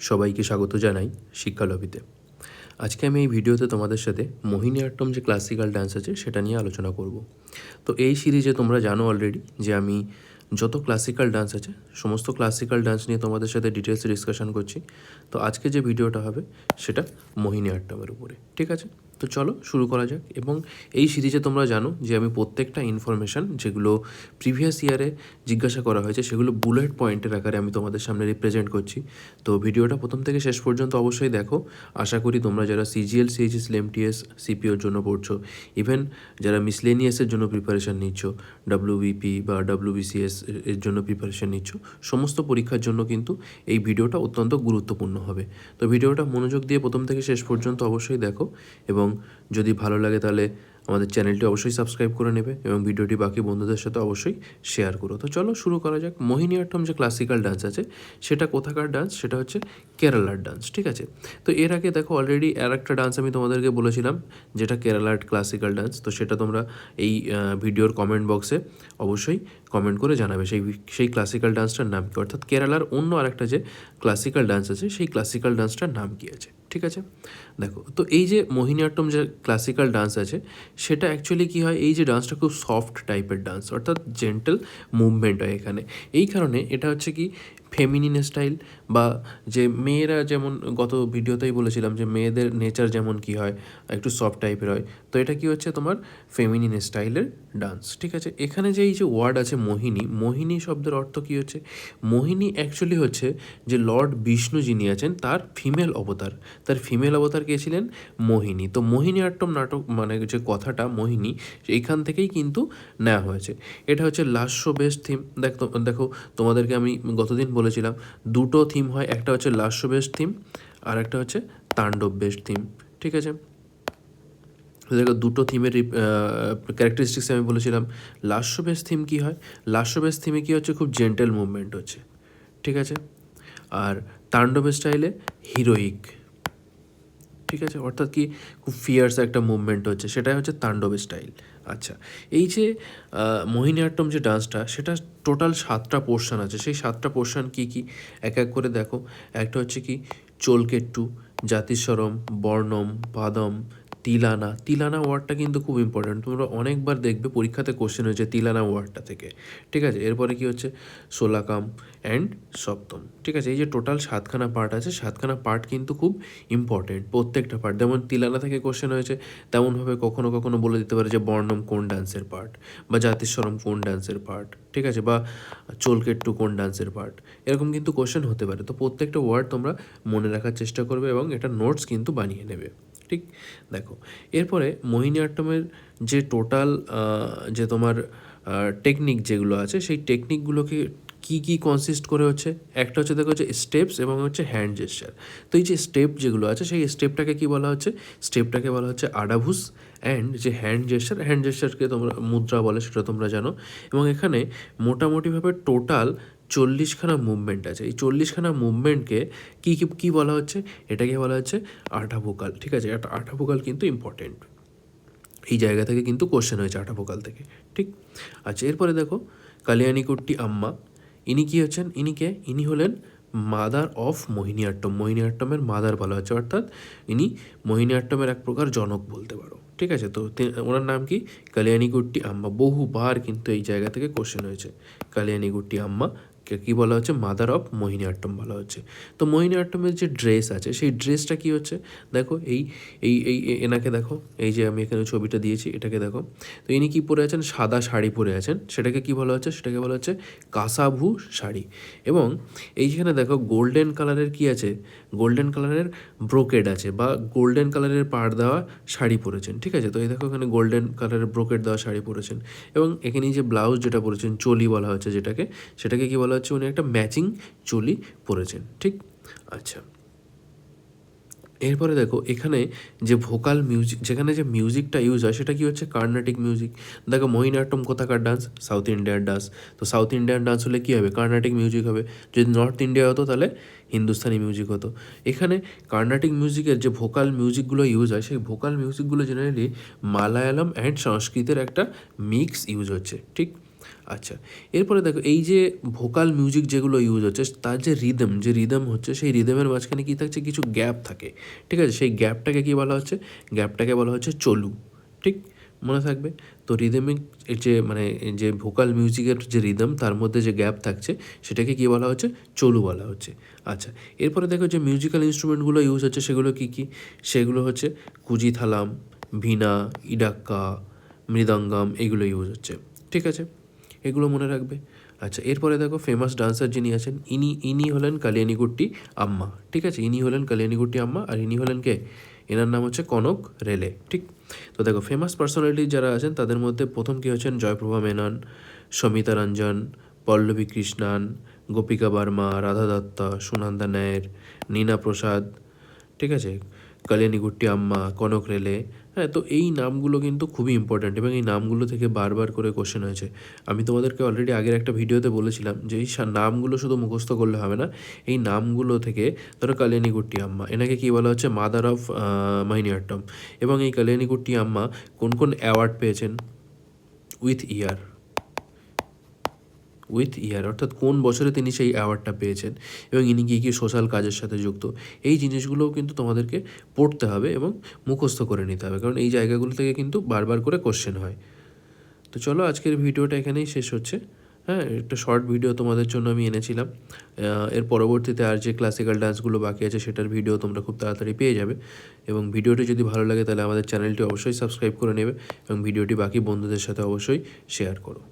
সবাইকে স্বাগত জানাই শিক্ষা লবিতে। আজকে আমি এই ভিডিওতে তোমাদের সাথে মোহিনীঅট্টম যে ক্লাসিক্যাল ডান্স আছে সেটা নিয়ে আলোচনা করব। তো এই সিরিজে তোমরা জানো অলরেডি যে আমি যত ক্লাসিক্যাল ডান্স আছে সমস্ত ক্লাসিক্যাল ডান্স নিয়ে তোমাদের সাথে ডিটেলসে ডিসকাশন করছি। তো আজকে যে ভিডিওটা হবে সেটা মোহিনীঅট্টমের উপরে, ঠিক আছে? তো চলো শুরু করা যাক। এবং এই সিরিজে তোমরা জানো যে আমি প্রত্যেকটা ইনফরমেশান যেগুলো প্রিভিয়াস ইয়ারে জিজ্ঞাসা করা হয়েছে সেগুলো বুলেট পয়েন্টের আকারে আমি তোমাদের সামনে রিপ্রেজেন্ট করছি। তো ভিডিওটা প্রথম থেকে শেষ পর্যন্ত অবশ্যই দেখো। আশা করি তোমরা যারা সিজিএল, সিএইচএস, এমটিএস, সিপিওর জন্য পড়ছো, ইভেন যারা মিসলেনিয়াসের জন্য প্রিপারেশান নিচ্ছ, ডাব্লিউবিপি বা ডাব্লিউবিসিএস এর জন্য প্রিপারেশান নিচ্ছ, সমস্ত পরীক্ষার জন্য কিন্তু এই ভিডিওটা অত্যন্ত গুরুত্বপূর্ণ হবে। তো ভিডিওটা মনোযোগ দিয়ে প্রথম থেকে শেষ পর্যন্ত অবশ্যই দেখো এবং যদি ভালো লাগে তাহলে আমাদের চ্যানেলটি অবশ্যই সাবস্ক্রাইব করে নেবে এবং ভিডিওটি বাকি বন্ধুদের সাথে অবশ্যই শেয়ার করো। তো চলো শুরু করা যাক। মোহিনীঅট্টম যে ক্লাসিক্যাল ডান্স আছে সেটা কোথাকার ডান্স? সেটা হচ্ছে কেরালার ডান্স, ঠিক আছে? তো এর আগে দেখো অলরেডি আর একটা ডান্স আমি তোমাদেরকে বলেছিলাম যেটা কেরালার ক্লাসিক্যাল ডান্স। তো সেটা তোমরা এই ভিডিওর কমেন্ট বক্সে অবশ্যই কমেন্ট করে জানাবে সেই ক্লাসিক্যাল ডান্সটার নাম কী, অর্থাৎ কেরালার অন্য আরেকটা যে ক্লাসিক্যাল ডান্স আছে সেই ক্লাসিক্যাল ডান্সটার নাম কী আছে, ঠিক আছে? দেখো, তো এই যে মোহিনীঅট্টম যে ক্লাসিক্যাল ডান্স আছে সেটা অ্যাকচুয়ালি কী হয়, এই যে ডান্সটা খুব সফট টাইপের ডান্স, অর্থাৎ জেন্টেল মুভমেন্ট হয় এখানে। এই কারণে এটা হচ্ছে কি ফেমিনিন স্টাইল, বা যে মেয়েরা যেমন গত ভিডিওতেই বলেছিলাম যে মেয়েদের নেচার যেমন কি হয় একটু সফট টাইপের হয়, তো এটা কি হচ্ছে তোমার ফেমিনিন স্টাইলের ডান্স, ঠিক আছে? এখানে যে এই যে ওয়ার্ড আছে মোহিনী, মোহিনী শব্দের অর্থ কী হচ্ছে? মোহিনী অ্যাকচুয়ালি হচ্ছে যে লর্ড বিষ্ণু যিনি আছেন তার ফিমেল অবতার, তার ফিমেল অবতার কে ছিলেন? মোহিনী। তো মোহিনীঅট্টম নাটক মানে যে কথাটা মোহিনী এইখান থেকেই কিন্তু নেওয়া হয়েছে। এটা হচ্ছে লাস্য বেস্ট থিম। দেখো তোমাদেরকে আমি গতদিন বলেছিলাম দুটো থিম হয়, একটা হচ্ছে লাস্য বেস্ট থিম আর একটা হচ্ছে তাণ্ডব বেস্ট থিম, ঠিক আছে? দেখো দুটো থিমের ক্যারেক্টারিস্টিক্স আমি বলেছিলাম। লাস্য বেস্ট থিম কী হয়? লাস্য বেস্ট থিমে কী হচ্ছে, খুব জেন্টেল মুভমেন্ট হচ্ছে, ঠিক আছে? আর তাণ্ডব স্টাইলে হিরোইক, ঠিক আছে? অর্থাৎ কি খুব ফিয়ার্স একটা মুভমেন্ট হচ্ছে, সেটাই হচ্ছে তাণ্ডব স্টাইল। আচ্ছা, এই যে মোহিনীঅট্টম যে ডান্সটা সেটা টোটাল 7টা পোর্শন আছে। সেই 7টা পোর্শন কী কী এক এক করে দেখো। একটা হচ্ছে কি চোলকেট্টু, জাতিস্বরম, বর্ণম, পাদম, তিলানা। তিলানা ওয়ার্ডটা কিন্তু খুব ইম্পর্ট্যান্ট, তোমরা অনেকবার দেখবে পরীক্ষাতে কোশ্চেন হয়েছে তিলানা ওয়ার্ডটা থেকে, ঠিক আছে? এরপরে কি হচ্ছে সোলাকাম অ্যান্ড সপ্তম, ঠিক আছে? এই যে টোটাল 7খানা পার্ট আছে, 7খানা পার্ট কিন্তু খুব ইম্পর্টেন্ট প্রত্যেকটা পার্ট। যেমন তিলানা থেকে কোশ্চেন হয়েছে তেমনভাবে কখনো কখনো বলে দিতে পারে যে বর্ণম কোন ডান্সের পার্ট, বা জাতিস্বরম কোন ডান্সের পার্ট, ঠিক আছে? বা চোলকেট্টু কোন ডান্সের পার্ট, এরকম কিন্তু কোশ্চেন হতে পারে। তো প্রত্যেকটা ওয়ার্ড তোমরা মনে রাখার চেষ্টা করবে এবং এটা নোটস কিন্তু বানিয়ে নেবে, ঠিক? দেখো, এরপরে মোহিনীঅট্টমের যে টোটাল যে তোমার টেকনিক যেগুলো আছে সেই টেকনিকগুলোকে কী কী কনসিস্ট করে হচ্ছে, একটা হচ্ছে দেখো হচ্ছে স্টেপস এবং হচ্ছে হ্যান্ড জেস্চার। তো এই যে স্টেপ যেগুলো আছে সেই স্টেপটাকে কী বলা হচ্ছে? স্টেপটাকে বলা হচ্ছে আডাভুস। অ্যান্ড যে হ্যান্ড জেস্চারকে তোমরা মুদ্রা বলে সেটা তোমরা জানো। এবং এখানে মোটামুটিভাবে টোটাল 40খানা মুভমেন্ট আছে। এই 40খানা মুভমেন্টকে কী কী কী বলা হচ্ছে? এটাকে বলা হচ্ছে আঠা ভোকাল, ঠিক আছে? একটা আঠা ভোকাল কিন্তু ইম্পর্টেন্ট, এই জায়গা থেকে কিন্তু কোশ্চেন হয়েছে আঠা ভোকাল থেকে, ঠিক? আচ্ছা, এরপরে দেখো কালিয়ানিকুট্টি আম্মা, ইনি কী হচ্ছেন? ইনি হলেন মাদার অফ মোহিনীঅট্টম। মোহিনীঅট্টমের মাদার বলা হচ্ছে, অর্থাৎ ইনি মোহিনীঅট্টমের এক প্রকার জনক বলতে পারো, ঠিক আছে? তো ওনার নাম কি? কালিয়ানিকুট্টি আম্মা। বহুবার কিন্তু এই জায়গা থেকে কোশ্চেন হয়েছে। কালিয়ানিকুট্টি আম্মা কে কী বলা হচ্ছে? মাদার অফ মোহিনীঅট্টম বলা হচ্ছে। তো মোহিনীঅট্টমের যে ড্রেস আছে সেই ড্রেসটা কী হচ্ছে? দেখো এই এই এই এনাকে দেখো, এই যে আমি এখানে ছবিটা দিয়েছি এটাকে দেখো। তো ইনি কী পরে আছেন? সাদা শাড়ি পরে আছেন। সেটাকে কী বলা হচ্ছে? সেটাকে বলা হচ্ছে কাসাভু শাড়ি। এবং এইখানে দেখো গোল্ডেন কালারের কী আছে? গোল্ডেন কালারের ব্রোকেড আছে, বা গোল্ডেন কালারের পাড় দেওয়া শাড়ি পরেছেন, ঠিক আছে? তো এই দেখো এখানে গোল্ডেন কালারের ব্রোকেড দেওয়া শাড়ি পরেছেন। এবং এখানে যে ব্লাউজ যেটা পরেছেন, চলি বলা হচ্ছে যেটাকে, সেটাকে কী বলা হচ্ছে? উনি একটা ম্যাচিং চলি পরেছেন, ঠিক? আচ্ছা, এরপরে দেখো এখানে যে ভোকাল মিউজিক, যেখানে যে মিউজিকটা ইউজ হয় সেটা কি হচ্ছে? কার্নাটিক মিউজিক। দেখো মোহিনীঅট্টম কোথাকার ডান্স? সাউথ ইন্ডিয়ার ডান্স। তো সাউথ ইন্ডিয়ান ডান্স হলে কী হবে? কার্নাটিক মিউজিক হবে। যদি নর্থ ইন্ডিয়া হতো তাহলে হিন্দুস্তানি মিউজিক হতো। এখানে কার্নাটিক মিউজিকের যে ভোকাল মিউজিকগুলো ইউজ হয় সেই ভোকাল মিউজিকগুলো জেনারেলি মালায়ালাম অ্যান্ড সংস্কৃতের একটা মিক্স ইউজ হচ্ছে, ঠিক? আচ্ছা, এরপরে দেখো এই যে ভোকাল মিউজিক যেগুলো ইউজ হচ্ছে তার যে রিদম হচ্ছে সেই রিদমের মাঝখানে কী থাকছে, কিছু গ্যাপ থাকে, ঠিক আছে? সেই গ্যাপটাকে কী বলা হচ্ছে, গ্যাপটাকে বলা হচ্ছে চলু, ঠিক মনে থাকবে। তো রিদমিক যে মানে যে ভোকাল মিউজিকের যে রিদম তার মধ্যে যে গ্যাপ থাকছে সেটাকে কী বলা হচ্ছে, চলু বলা হচ্ছে। আচ্ছা, এরপরে দেখো যে মিউজিক্যাল ইনস্ট্রুমেন্টগুলো ইউজ হচ্ছে সেগুলো কী কী, সেগুলো হচ্ছে কুজি থালাম, ভিনা, ইডাক্কা, মৃদঙ্গম, এগুলো ইউজ হচ্ছে, ঠিক আছে? এগুলো মনে রাখবে। আচ্ছা, এরপরে দেখো ফেমাস ডান্সার যিনি আছেন ইনি হলেন কালিয়ানিকুট্টি আম্মা, ঠিক আছে? ইনি হলেন কালিয়ানিকুট্টি আম্মা, আর ইনি হলেন কে, এনার নাম হচ্ছে কনক রেলে, ঠিক? তো দেখো ফেমাস পার্সোনালিটি যারা আছেন তাদের মধ্যে প্রথম কী হচ্ছেন, জয়প্রভা মেনন, সমিতা রঞ্জন, পল্লবী কৃষ্ণান, গোপিকা বার্মা, রাধা দত্তা, সুনন্দা নায়ের, নীনা প্রসাদ, ঠিক আছে? কালিয়ানিকুট্টি আম্মা, কনক রেলে। হ্যাঁ, তো এই নামগুলো কিন্তু খুবই ইম্পর্ট্যান্ট এবং এই নামগুলো থেকে বারবার করে কোশ্চেন হয়েছে। আমি তোমাদেরকে অলরেডি আগের একটা ভিডিওতে বলেছিলাম যে এই নামগুলো শুধু মুখস্থ করলে হবে না, এই নামগুলো থেকে ধরো কালিয়ানিকুট্টি আম্মা, এনাকে কী বলা হচ্ছে, মাদার অফ মোহিনীঅট্টম। এবং এই কালিয়ানিকুট্টি আম্মা কোন কোন অ্যাওয়ার্ড পেয়েছেন, উইথ ইয়ার অর্থাৎ কোন বছরে তিনি সেই অ্যাওয়ার্ডটা পেয়েছেন, এবং ইনি কী কী সোশ্যাল কাজের সাথে যুক্ত, এই জিনিসগুলোও কিন্তু তোমাদেরকে পড়তে হবে এবং মুখস্থ করে নিতে হবে, কারণ এই জায়গাগুলো থেকে কিন্তু বারবার করে কোশ্চেন হয়। তো চলো আজকের ভিডিওটা এখানেই শেষ হচ্ছে। হ্যাঁ, একটা শর্ট ভিডিও তোমাদের জন্য আমি এনেছিলাম। এর পরবর্তীতে আর যে ক্লাসিক্যাল ডান্সগুলো বাকি আছে সেটার ভিডিও তোমরা খুব তাড়াতাড়ি পেয়ে যাবে। এবং ভিডিওটি যদি ভালো লাগে তাহলে আমাদের চ্যানেলটি অবশ্যই সাবস্ক্রাইব করে নেবে এবং ভিডিওটি বাকি বন্ধুদের সাথে অবশ্যই শেয়ার করো।